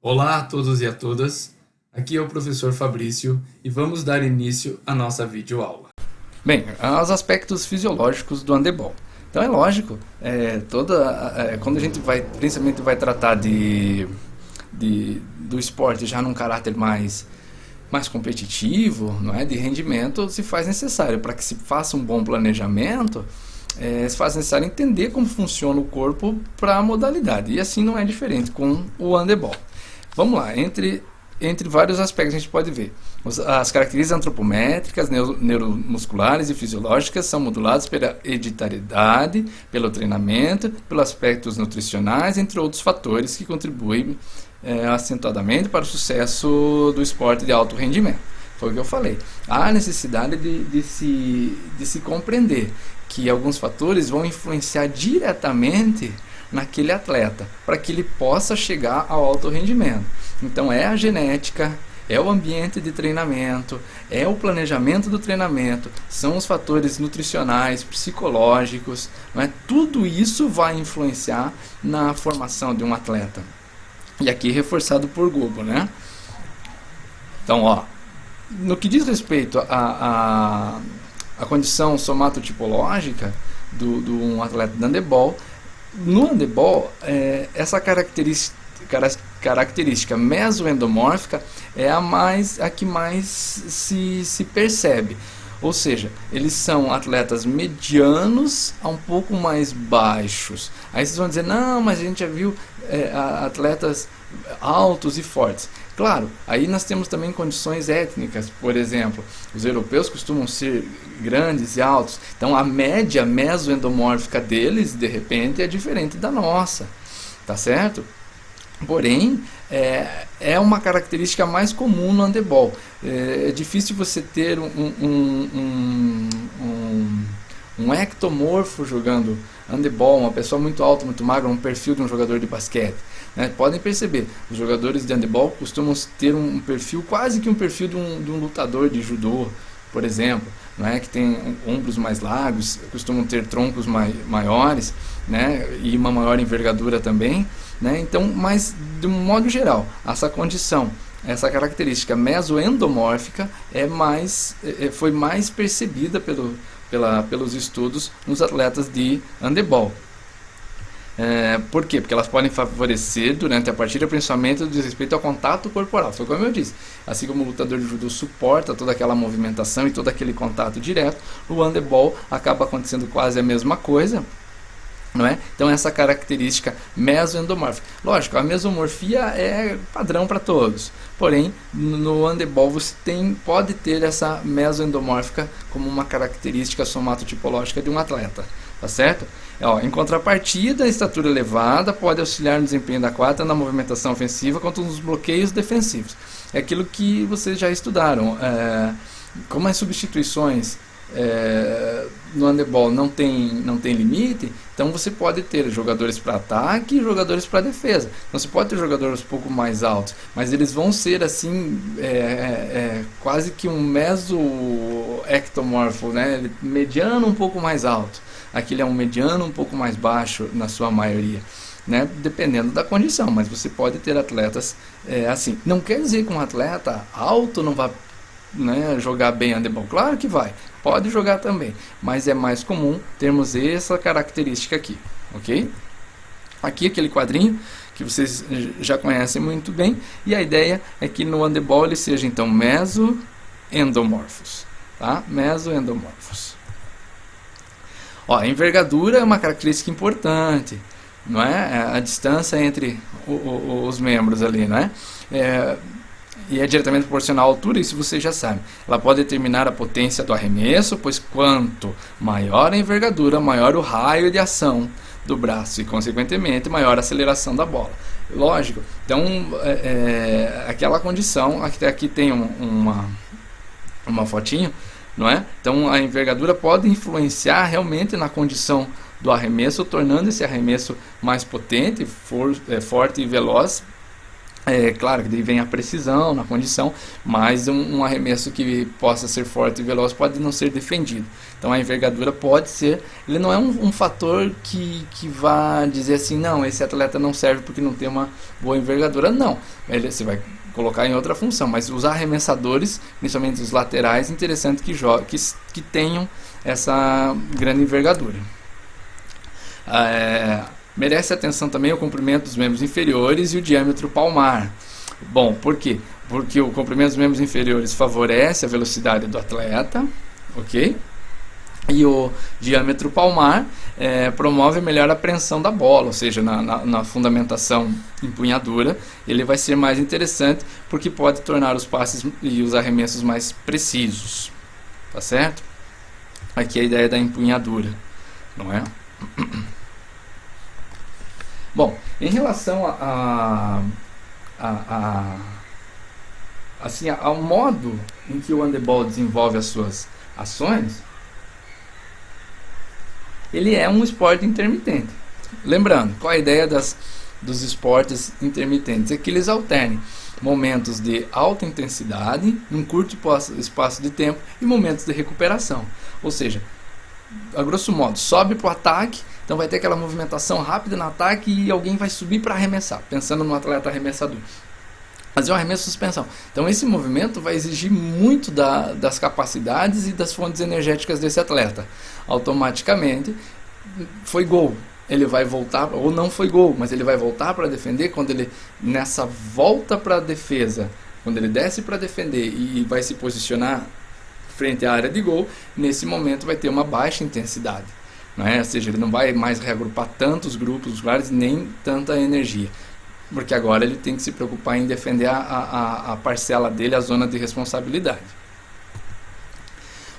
Olá a todos e a todas, aqui é o professor Fabrício e vamos dar início à nossa videoaula. Bem, os aspectos fisiológicos do handebol. Então é lógico, quando a gente vai, principalmente vai tratar do esporte já num caráter mais competitivo, não é, de rendimento, se faz necessário para que se faça um bom planejamento, se faz necessário entender como funciona o corpo para a modalidade. E assim não é diferente com o handebol. Vamos lá, entre vários aspectos a gente pode ver. As características antropométricas, neuromusculares e fisiológicas são moduladas pela hereditariedade, pelo treinamento, pelos aspectos nutricionais, entre outros fatores que contribuem acentuadamente para o sucesso do esporte de alto rendimento. Foi o que eu falei. Há necessidade de se compreender que alguns fatores vão influenciar diretamente naquele atleta, para que ele possa chegar ao alto rendimento. Então é a genética, é o ambiente de treinamento, é o planejamento do treinamento, são os fatores nutricionais, psicológicos, não é? Tudo isso vai influenciar na formação de um atleta. E aqui reforçado por Google, né? Então, no que diz respeito à condição somatotipológica do um atleta de handebol, no handebol, essa característica mesoendomórfica é a que mais se percebe. Ou seja, eles são atletas medianos a um pouco mais baixos. Aí vocês vão dizer, não, mas a gente já viu atletas altos e fortes. Claro, aí nós temos também condições étnicas, por exemplo, os europeus costumam ser grandes e altos, então a média mesoendomórfica deles, de repente, é diferente da nossa, tá certo? Porém, é uma característica mais comum no handebol. É difícil você ter um ectomorfo jogando handebol, uma pessoa muito alta, muito magra, um perfil de um jogador de basquete. Né? Podem perceber, os jogadores de handebol costumam ter um perfil, quase que um perfil de um lutador de judô, por exemplo, não é? Que tem ombros mais largos, costumam ter troncos maiores, né? E uma maior envergadura também. Né? Então, mas de um modo geral, essa condição, essa característica mesoendomórfica foi mais percebida pelos estudos nos atletas de handebol. Por quê? Porque elas podem favorecer durante a partida, principalmente diz respeito ao contato corporal. Foi como eu disse, assim como o lutador de judô suporta toda aquela movimentação e todo aquele contato direto, o handebol acaba acontecendo quase a mesma coisa. Não é? Então essa característica mesoendomórfica. Lógico, a mesomorfia é padrão para todos. Porém, no handebol você pode ter essa mesoendomórfica como uma característica somatotipológica de um atleta. Tá certo? Em contrapartida, a estatura elevada pode auxiliar no desempenho da quadra na movimentação ofensiva contra os bloqueios defensivos. É aquilo que vocês já estudaram. Como as substituições no handebol não tem limite, então você pode ter jogadores para ataque e jogadores para defesa. Então você pode ter jogadores um pouco mais altos, mas eles vão ser assim quase que um meso-ectomorfo, né? Mediano um pouco mais alto. Aquele é um mediano um pouco mais baixo na sua maioria. Né, dependendo da condição, mas você pode ter atletas assim. Não quer dizer que um atleta alto não vai, né, jogar bem handebol. Claro que vai, pode jogar também, mas é mais comum termos essa característica aqui, ok? Aqui aquele quadrinho que vocês já conhecem muito bem, e a ideia é que no handebol ele seja então mesoendomorfos, tá? Mesoendomorfos. A envergadura é uma característica importante, não é? A distância entre os membros ali, não é? E é diretamente proporcional à altura, isso você já sabe. Ela pode determinar a potência do arremesso, pois quanto maior a envergadura, maior o raio de ação do braço e, consequentemente, maior a aceleração da bola. Lógico, então, aquela condição, aqui tem uma fotinho, não é? Então a envergadura pode influenciar realmente na condição do arremesso, tornando esse arremesso mais potente, forte e veloz, É claro que daí vem a precisão na condição, mas um arremesso que possa ser forte e veloz pode não ser defendido. Então a envergadura pode ser, ele não é um fator que vá dizer assim, não, esse atleta não serve porque não tem uma boa envergadura, não. Você vai colocar em outra função, mas os arremessadores, principalmente os laterais, interessante que tenham essa grande envergadura. Merece atenção também o comprimento dos membros inferiores e o diâmetro palmar. Bom, por quê? Porque o comprimento dos membros inferiores favorece a velocidade do atleta, ok? E o diâmetro palmar promove melhor a apreensão da bola, ou seja, na fundamentação empunhadura, ele vai ser mais interessante porque pode tornar os passes e os arremessos mais precisos, tá certo? Aqui é a ideia da empunhadura, não é? Bom, em relação assim, ao modo em que o handebol desenvolve as suas ações, ele é um esporte intermitente. Lembrando, qual a ideia dos esportes intermitentes? É que eles alternem momentos de alta intensidade, num curto espaço de tempo, e momentos de recuperação. Ou seja, a grosso modo, sobe para o ataque, então vai ter aquela movimentação rápida no ataque e alguém vai subir para arremessar, pensando no atleta arremessador. Fazer um arremesso de suspensão. Então esse movimento vai exigir muito das capacidades e das fontes energéticas desse atleta. Automaticamente, foi gol. Ele vai voltar, ou não foi gol, mas ele vai voltar para defender quando ele, nessa volta para a defesa, quando ele desce para defender e vai se posicionar frente à área de gol, nesse momento vai ter uma baixa intensidade. Não é? Ou seja, ele não vai mais reagrupar tantos grupos musculares, nem tanta energia. Porque agora ele tem que se preocupar em defender a parcela dele, a zona de responsabilidade.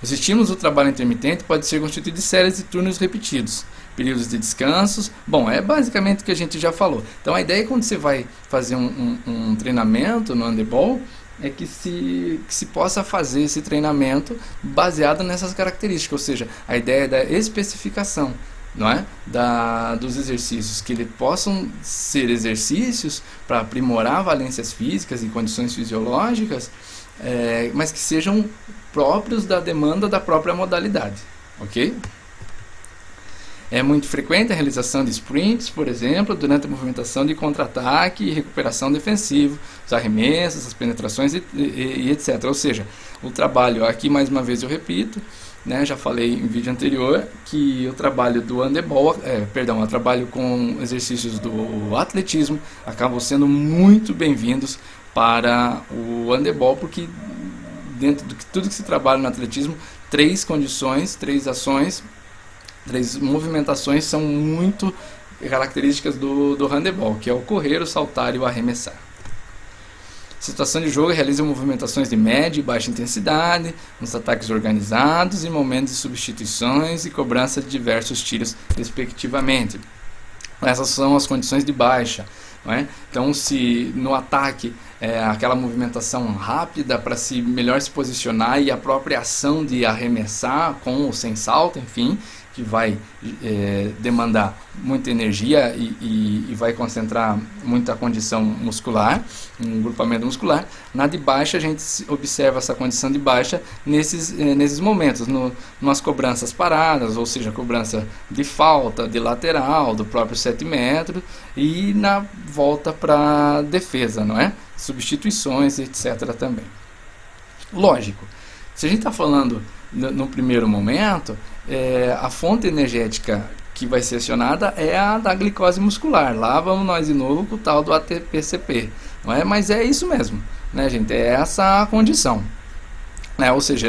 Os estímulos do trabalho intermitente podem ser constituídos de séries de turnos repetidos, períodos de descansos. Bom, é basicamente o que a gente já falou. Então a ideia quando você vai fazer um treinamento no handebol é que se possa fazer esse treinamento baseado nessas características, ou seja, a ideia da especificação, não é? Dos exercícios, que eles possam ser exercícios para aprimorar valências físicas e condições fisiológicas, mas que sejam próprios da demanda da própria modalidade, ok? É muito frequente a realização de sprints, por exemplo, durante a movimentação de contra-ataque e recuperação defensiva, os arremessos, as penetrações e etc. Ou seja, o trabalho, aqui mais uma vez eu repito, né, já falei em vídeo anterior, que o trabalho do handebol, o trabalho com exercícios do atletismo acabam sendo muito bem-vindos para o handebol, porque dentro de tudo que se trabalha no atletismo, 3 condições, 3 ações, 3 movimentações são muito características do handebol, que é o correr, o saltar e o arremessar. Situação de jogo realiza movimentações de média e baixa intensidade, nos ataques organizados e momentos de substituições e cobrança de diversos tiros, respectivamente. Essas são as condições de baixa. Não é? Então, se no ataque aquela movimentação rápida para melhor se posicionar e a própria ação de arremessar com ou sem salto, enfim, que vai demandar muita energia e vai concentrar muita condição muscular, um grupamento muscular. Na de baixa, a gente observa essa condição de baixa nesses momentos, nas cobranças paradas, ou seja, cobrança de falta, de lateral, do próprio 7 metros, e na volta para defesa, não é? Substituições, etc. também. Lógico, se a gente está falando no primeiro momento, a fonte energética que vai ser acionada é a da glicose muscular. Lá vamos nós de novo com o tal do ATP-CP, não é? Mas é isso mesmo, né, gente? É essa a condição, né? Ou seja,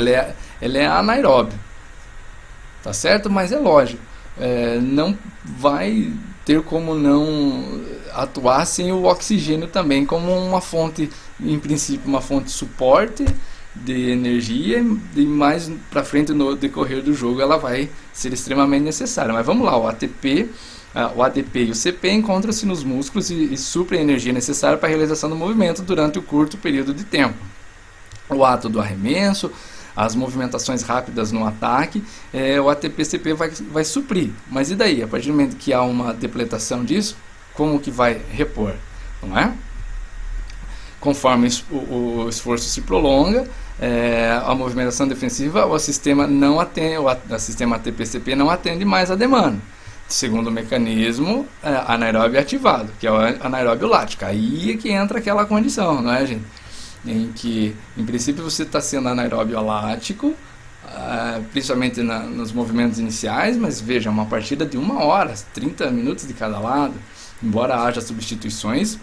ele é anaeróbio, tá certo? Mas é lógico, não vai ter como não atuar sem o oxigênio também como uma fonte, em princípio, uma fonte de suporte de energia, e mais para frente no decorrer do jogo ela vai ser extremamente necessária. Mas vamos lá, o ADP e o CP encontram-se nos músculos e suprem a energia necessária para a realização do movimento durante o curto período de tempo. O ato do arremesso, as movimentações rápidas no ataque, o ATP-CP vai suprir. Mas e daí? A partir do momento que há uma depletação disso, como que vai repor? Não é? conforme o esforço se prolonga, a movimentação defensiva, o sistema não atende, o sistema ATP-CP não atende mais a demanda. Segundo o mecanismo anaeróbio ativado, que é o anaeróbio lático. Aí é que entra aquela condição, não é, gente? Em que, em princípio, você está sendo anaeróbio lático, principalmente nos movimentos iniciais, mas veja, uma partida de 1 hora, 30 minutos de cada lado, embora haja substituições,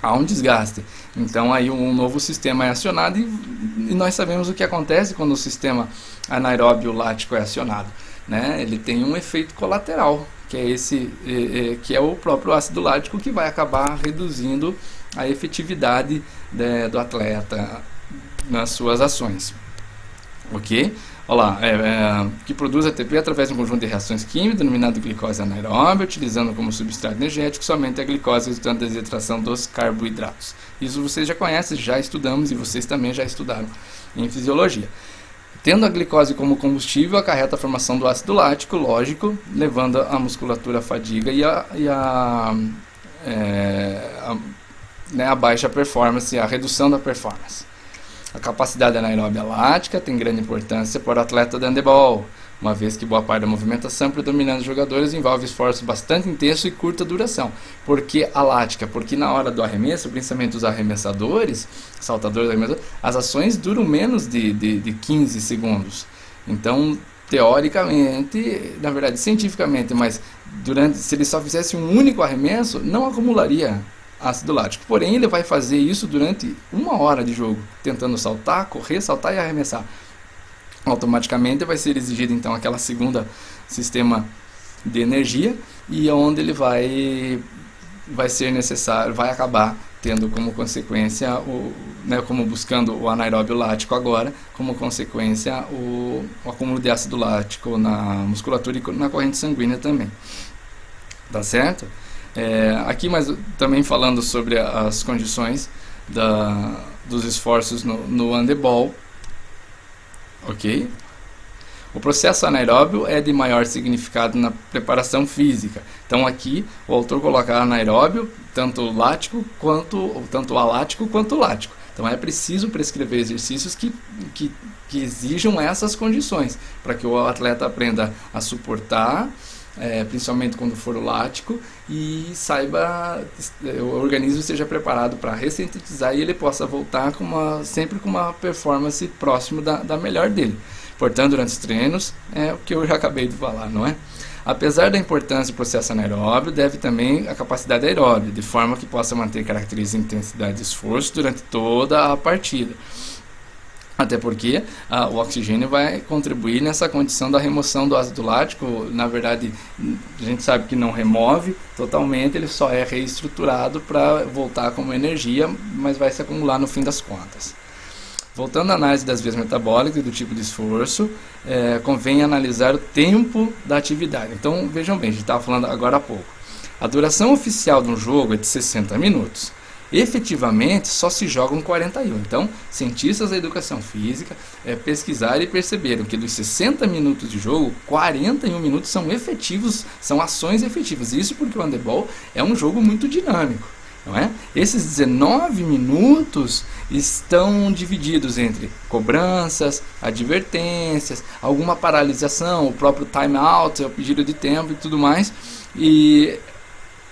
há um desgaste. Então aí um novo sistema é acionado e nós sabemos o que acontece quando o sistema anaeróbio lático é acionado, né? Ele tem um efeito colateral, que é que é o próprio ácido lático, que vai acabar reduzindo a efetividade do atleta nas suas ações. Ok? Olha lá, que produz ATP através de um conjunto de reações químicas denominado glicose anaeróbia, utilizando como substrato energético somente a glicose resultante da desidratação dos carboidratos. Isso vocês já conhecem, já estudamos e vocês também já estudaram em fisiologia. Tendo a glicose como combustível, acarreta a formação do ácido lático, lógico, levando a musculatura à fadiga e a baixa performance, a redução da performance. A capacidade anaeróbia lática tem grande importância para o atleta de handebol, uma vez que boa parte da movimentação predominante dos jogadores envolve esforço bastante intenso e curta duração. Por que a lática? Porque na hora do arremesso, principalmente os arremessadores, saltadores, as ações duram menos de 15 segundos. Então, teoricamente, na verdade cientificamente, mas se ele só fizesse um único arremesso, não acumularia ácido lático. Porém, ele vai fazer isso durante 1 hora de jogo, tentando saltar, correr, saltar e arremessar. Automaticamente vai ser exigido então aquela segunda sistema de energia, e onde ele vai ser necessário, vai acabar tendo como consequência como buscando o anaeróbio lático agora, como consequência o acúmulo de ácido lático na musculatura e na corrente sanguínea também. Tá certo? Aqui, mas também falando sobre as condições dos esforços no handebol, ok? O processo anaeróbio é de maior significado na preparação física. Então aqui o autor coloca anaeróbio, tanto alático quanto lático. Então é preciso prescrever exercícios que exijam essas condições, para que o atleta aprenda a suportar, principalmente quando for o lático, e o organismo esteja preparado para ressintetizar e ele possa voltar sempre com uma performance próxima da melhor dele. Portanto, durante os treinos, é o que eu já acabei de falar, não é? Apesar da importância do processo anaeróbio, deve também a capacidade aeróbia, de forma que possa manter características de intensidade de esforço durante toda a partida. Até porque o oxigênio vai contribuir nessa condição da remoção do ácido lático. Na verdade, a gente sabe que não remove totalmente, ele só é reestruturado para voltar como energia, mas vai se acumular no fim das contas. Voltando à análise das vias metabólicas e do tipo de esforço, convém analisar o tempo da atividade. Então, vejam bem, a gente estava falando agora há pouco. A duração oficial de um jogo é de 60 minutos. Efetivamente, só se jogam 41. Então, cientistas da educação física pesquisaram e perceberam que dos 60 minutos de jogo, 41 minutos são efetivos, são ações efetivas. Isso porque o handebol é um jogo muito dinâmico, não é? Esses 19 minutos estão divididos entre cobranças, advertências, alguma paralisação, o próprio time out, o pedido de tempo e tudo mais. E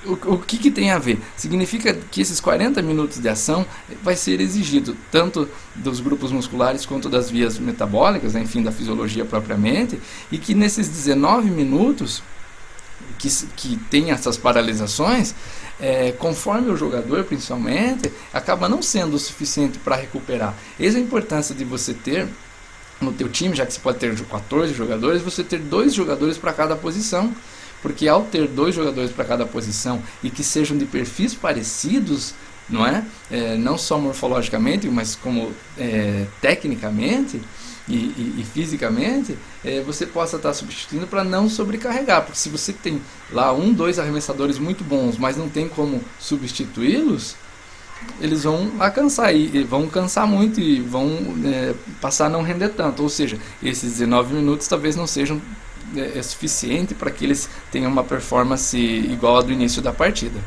o que tem a ver? Significa que esses 40 minutos de ação vai ser exigido tanto dos grupos musculares quanto das vias metabólicas, enfim, da fisiologia propriamente, e que nesses 19 minutos que tem essas paralisações, conforme o jogador principalmente, acaba não sendo o suficiente para recuperar. Eis a importância de você ter no teu time, já que você pode ter 14 jogadores, você ter 2 jogadores para cada posição. Porque ao ter 2 jogadores para cada posição e que sejam de perfis parecidos, não é? Não só morfologicamente, mas como tecnicamente e fisicamente, você possa estar substituindo para não sobrecarregar. Porque se você tem lá 1, 2 arremessadores muito bons, mas não tem como substituí-los, eles vão cansar e vão cansar muito e vão passar a não render tanto. Ou seja, esses 19 minutos talvez não sejam suficiente para que eles tenham uma performance igual à do início da partida.